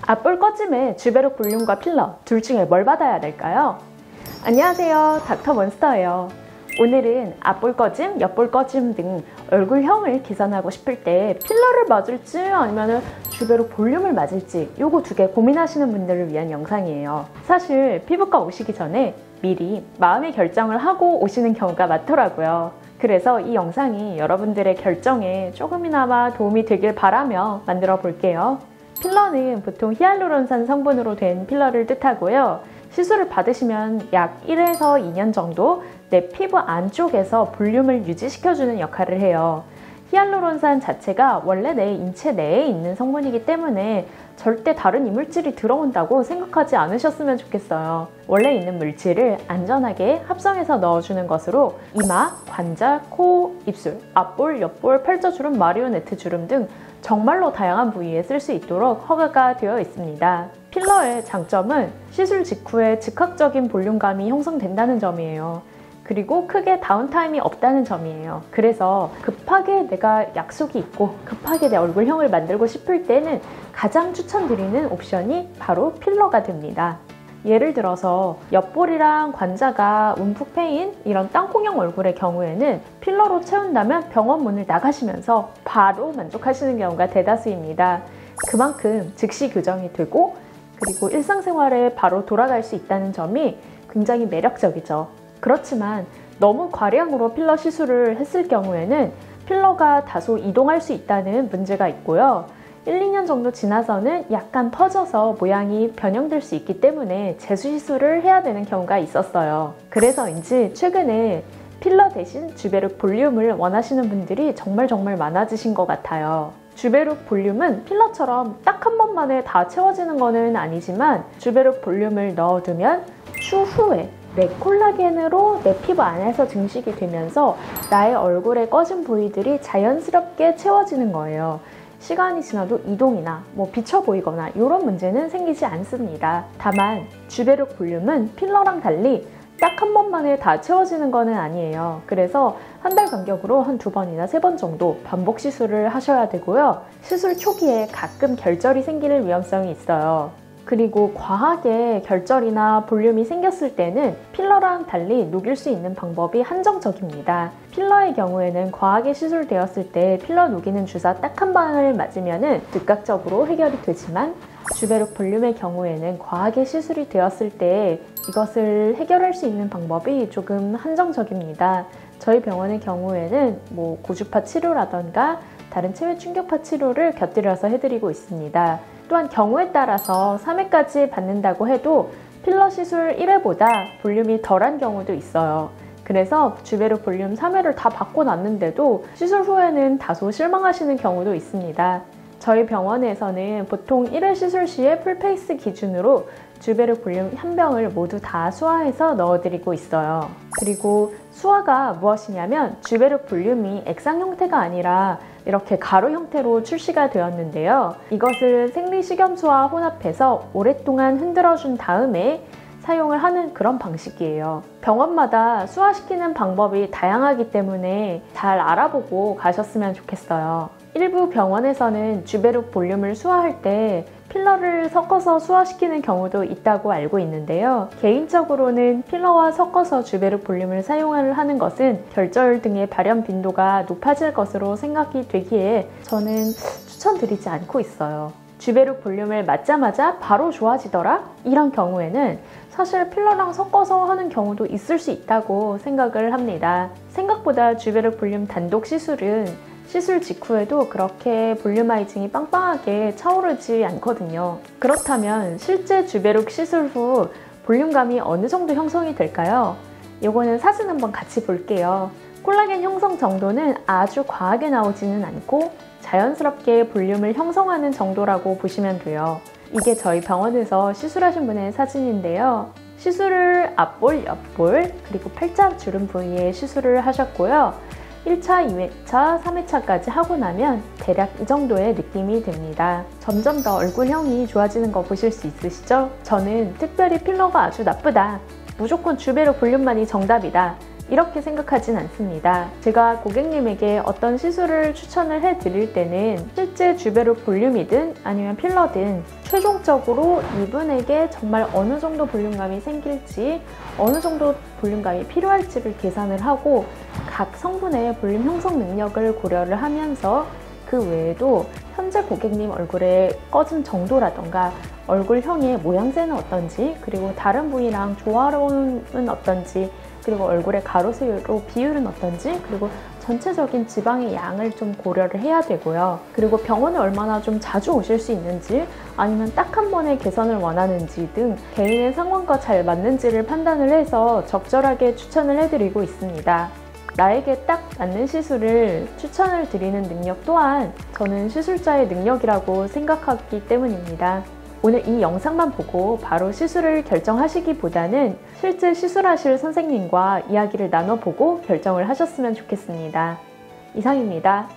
앞볼 꺼짐에 주베룩 볼륨과 필러 둘 중에 뭘 받아야 될까요? 안녕하세요, 닥터몬스터예요. 오늘은 앞볼 꺼짐, 옆볼 꺼짐 등 얼굴형을 개선하고 싶을 때 필러를 맞을지 아니면 주베룩 볼륨을 맞을지 요거 두 개 고민하시는 분들을 위한 영상이에요. 사실 피부과 오시기 전에 미리 마음의 결정을 하고 오시는 경우가 많더라고요. 그래서 이 영상이 여러분들의 결정에 조금이나마 도움이 되길 바라며 만들어 볼게요. 필러는 보통 히알루론산 성분으로 된 필러를 뜻하고요. 시술을 받으시면 약 1에서 2년 정도 내 피부 안쪽에서 볼륨을 유지시켜주는 역할을 해요. 히알루론산 자체가 원래 내 인체 내에 있는 성분이기 때문에 절대 다른 이물질이 들어온다고 생각하지 않으셨으면 좋겠어요. 원래 있는 물질을 안전하게 합성해서 넣어주는 것으로 이마, 관자, 코, 입술, 앞볼, 옆볼, 팔자주름, 마리오네트 주름 등 정말로 다양한 부위에 쓸 수 있도록 허가가 되어 있습니다. 필러의 장점은 시술 직후에 즉각적인 볼륨감이 형성된다는 점이에요. 그리고 크게 다운타임이 없다는 점이에요. 그래서 급하게 내가 약속이 있고 급하게 내 얼굴형을 만들고 싶을 때는 가장 추천드리는 옵션이 바로 필러가 됩니다. 예를 들어서 옆볼이랑 관자가 움푹 패인 이런 땅콩형 얼굴의 경우에는 필러로 채운다면 병원 문을 나가시면서 바로 만족하시는 경우가 대다수입니다. 그만큼 즉시 교정이 되고 그리고 일상생활에 바로 돌아갈 수 있다는 점이 굉장히 매력적이죠. 그렇지만 너무 과량으로 필러 시술을 했을 경우에는 필러가 다소 이동할 수 있다는 문제가 있고요. 1, 2년 정도 지나서는 약간 퍼져서 모양이 변형될 수 있기 때문에 재수 시술을 해야 되는 경우가 있었어요. 그래서인지 최근에 필러 대신 주베룩 볼륨을 원하시는 분들이 정말 많아지신 것 같아요. 주베룩 볼륨은 필러처럼 딱 한 번만에 다 채워지는 것은 아니지만 주베룩 볼륨을 넣어두면 추후에 내 콜라겐으로 내 피부 안에서 증식이 되면서 나의 얼굴에 꺼진 부위들이 자연스럽게 채워지는 거예요. 시간이 지나도 이동이나 비쳐 보이거나 이런 문제는 생기지 않습니다. 다만 주베룩 볼륨은 필러랑 달리 딱 한 번만에 다 채워지는 것은 아니에요. 그래서 한 달 간격으로 한 2번이나 3번 정도 반복 시술을 하셔야 되고요. 시술 초기에 가끔 결절이 생길 위험성이 있어요. 그리고 과하게 결절이나 볼륨이 생겼을 때는 필러랑 달리 녹일 수 있는 방법이 한정적입니다. 필러의 경우에는 과하게 시술되었을 때 필러 녹이는 주사 딱 한 방을 맞으면 즉각적으로 해결이 되지만 주베룩 볼륨의 경우에는 과하게 시술이 되었을 때 이것을 해결할 수 있는 방법이 조금 한정적입니다. 저희 병원의 경우에는 고주파 치료라던가 다른 체외 충격파 치료를 곁들여서 해드리고 있습니다. 또한 경우에 따라서 3회까지 받는다고 해도 필러 시술 1회보다 볼륨이 덜한 경우도 있어요. 그래서 주베룩 볼륨 3회를 다 받고 났는데도 시술 후에는 다소 실망하시는 경우도 있습니다. 저희 병원에서는 보통 1회 시술 시에 풀페이스 기준으로 주베룩 볼륨 한 병을 모두 다 수화해서 넣어드리고 있어요. 그리고 수화가 무엇이냐면 주베룩 볼륨이 액상 형태가 아니라 이렇게 가루 형태로 출시가 되었는데요. 이것을 생리식염수와 혼합해서 오랫동안 흔들어준 다음에 사용을 하는 그런 방식이에요. 병원마다 수화시키는 방법이 다양하기 때문에 잘 알아보고 가셨으면 좋겠어요. 일부 병원에서는 주베룩 볼륨을 수화할 때 필러를 섞어서 수화시키는 경우도 있다고 알고 있는데요. 개인적으로는 필러와 섞어서 주베룩 볼륨을 사용을 하는 것은 결절 등의 발현 빈도가 높아질 것으로 생각이 되기에 저는 추천드리지 않고 있어요. 주베룩 볼륨을 맞자마자 바로 좋아지더라? 이런 경우에는 사실 필러랑 섞어서 하는 경우도 있을 수 있다고 생각을 합니다. 생각보다 주베룩 볼륨 단독 시술은 시술 직후에도 그렇게 볼륨아이징이 빵빵하게 차오르지 않거든요. 그렇다면 실제 주베룩 시술 후 볼륨감이 어느 정도 형성이 될까요? 이거는 사진 한번 같이 볼게요. 콜라겐 형성 정도는 아주 과하게 나오지는 않고 자연스럽게 볼륨을 형성하는 정도라고 보시면 돼요. 이게 저희 병원에서 시술하신 분의 사진인데요. 시술을 앞볼, 옆볼, 그리고 팔자 주름 부위에 시술을 하셨고요. 1차, 2회차, 3회차까지 하고 나면 대략 이 정도의 느낌이 됩니다. 점점 더 얼굴형이 좋아지는 거 보실 수 있으시죠? 저는 특별히 필러가 아주 나쁘다, 무조건 주베룩 볼륨만이 정답이다 이렇게 생각하진 않습니다. 제가 고객님에게 어떤 시술을 추천을 해드릴 때는 실제 주베로 볼륨이든 아니면 필러든 최종적으로 이분에게 정말 어느 정도 볼륨감이 생길지, 어느 정도 볼륨감이 필요할지를 계산을 하고 각 성분의 볼륨 형성 능력을 고려를 하면서 그 외에도 현재 고객님 얼굴의 꺼짐 정도라던가 얼굴형의 모양새는 어떤지, 그리고 다른 부위랑 조화로움은 어떤지, 그리고 얼굴의 가로세로 비율은 어떤지, 그리고 전체적인 지방의 양을 좀 고려를 해야 되고요. 그리고 병원에 얼마나 좀 자주 오실 수 있는지, 아니면 딱 한 번에 개선을 원하는지 등 개인의 상황과 잘 맞는지를 판단을 해서 적절하게 추천을 해드리고 있습니다. 나에게 딱 맞는 시술을 추천을 드리는 능력 또한 저는 시술자의 능력이라고 생각하기 때문입니다. 오늘 이 영상만 보고 바로 시술을 결정하시기보다는 실제 시술하실 선생님과 이야기를 나눠보고 결정을 하셨으면 좋겠습니다. 이상입니다.